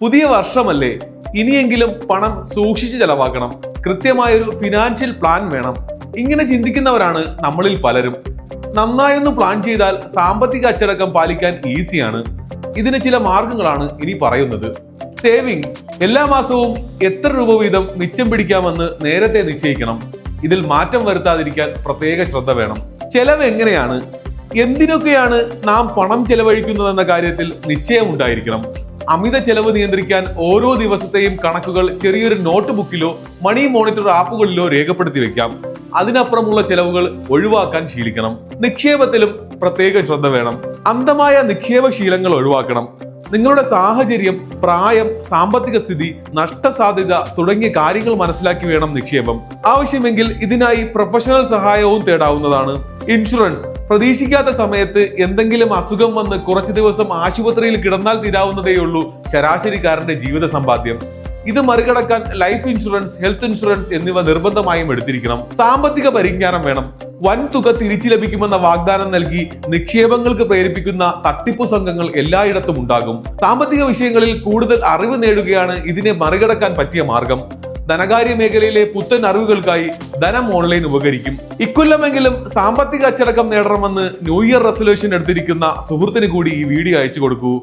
പുതിയ വർഷമല്ലേ, ഇനിയെങ്കിലും പണം സൂക്ഷിച്ച് ചെലവാക്കണം. കൃത്യമായൊരു ഫിനാൻഷ്യൽ പ്ലാൻ വേണം. ഇങ്ങനെ ചിന്തിക്കുന്നവരാണ് നമ്മളിൽ പലരും. നന്നായൊന്ന് പ്ലാൻ ചെയ്താൽ സാമ്പത്തിക അച്ചടക്കം പാലിക്കാൻ ഈസിയാണ്. ഇതിന് ചില മാർഗങ്ങളാണ് ഇനി പറയുന്നത്. സേവിങ്സ്. എല്ലാ മാസവും എത്ര രൂപ വീതം മിച്ചം പിടിക്കാമെന്ന് നേരത്തെ നിശ്ചയിക്കണം. ഇതിൽ മാറ്റം വരുത്താതിരിക്കാൻ പ്രത്യേക ശ്രദ്ധ വേണം. ചെലവ് എങ്ങനെയാണ്, എന്തിനൊക്കെയാണ് നാം പണം ചെലവഴിക്കുന്നതെന്ന കാര്യത്തിൽ നിശ്ചയമുണ്ടായിരിക്കണം. അമിത ചെലവ് നിയന്ത്രിക്കാൻ ഓരോ ദിവസത്തെയും കണക്കുകൾ ചെറിയൊരു നോട്ട് ബുക്കിലോ മണി മോണിറ്റർ ആപ്പുകളിലോ രേഖപ്പെടുത്തി വെക്കാം. അതിനപ്പുറമുള്ള ചെലവുകൾ ഒഴിവാക്കാൻ ശീലിക്കണം. നിക്ഷേപത്തിലും പ്രത്യേക ശ്രദ്ധ വേണം. അന്ധമായ നിക്ഷേപ ശീലങ്ങൾ ഒഴിവാക്കണം. നിങ്ങളുടെ സാഹചര്യം, പ്രായം, സാമ്പത്തിക സ്ഥിതി, നഷ്ടസാധ്യത തുടങ്ങിയ കാര്യങ്ങൾ മനസ്സിലാക്കി വേണം നിക്ഷേപം. ആവശ്യമെങ്കിൽ ഇതിനായി പ്രൊഫഷണൽ സഹായവും തേടാവുന്നതാണ്. ഇൻഷുറൻസ്. പ്രതീക്ഷിക്കാത്ത സമയത്ത് എന്തെങ്കിലും അസുഖം വന്ന് കുറച്ചു ദിവസം ആശുപത്രിയിൽ കിടന്നാൽ തീരാവുന്നതേയുള്ളൂ ശരാശരിക്കാരന്റെ ജീവിത സമ്പാദ്യം. ഇത് മറികടക്കാൻ ലൈഫ് ഇൻഷുറൻസ്, ഹെൽത്ത് ഇൻഷുറൻസ് എന്നിവ നിർബന്ധമായും എടുത്തിരിക്കണം. സാമ്പത്തിക പരിജ്ഞാനം വേണം. വൻ തുക തിരിച്ചു ലഭിക്കുമെന്ന വാഗ്ദാനം നൽകി നിക്ഷേപങ്ങൾക്ക് പ്രേരിപ്പിക്കുന്ന തട്ടിപ്പു സംഘങ്ങൾ എല്ലായിടത്തും ഉണ്ടാകും. സാമ്പത്തിക വിഷയങ്ങളിൽ കൂടുതൽ അറിവ് നേടുകയാണ് ഇതിനെ മറികടക്കാൻ പറ്റിയ മാർഗം. ധനകാര്യ മേഖലയിലെ പുത്തൻ അറിവുകൾക്കായി ധനം ഓൺലൈൻ ഉപകരിക്കും. ഇക്കൊല്ലമെങ്കിലും സാമ്പത്തിക അച്ചടക്കം നേടണമെന്ന് ന്യൂ ഇയർ റെസൊല്യൂഷൻ എടുത്തിരിക്കുന്ന സുഹൃത്തിന് കൂടി ഈ വീഡിയോ അയച്ചു കൊടുക്കൂ.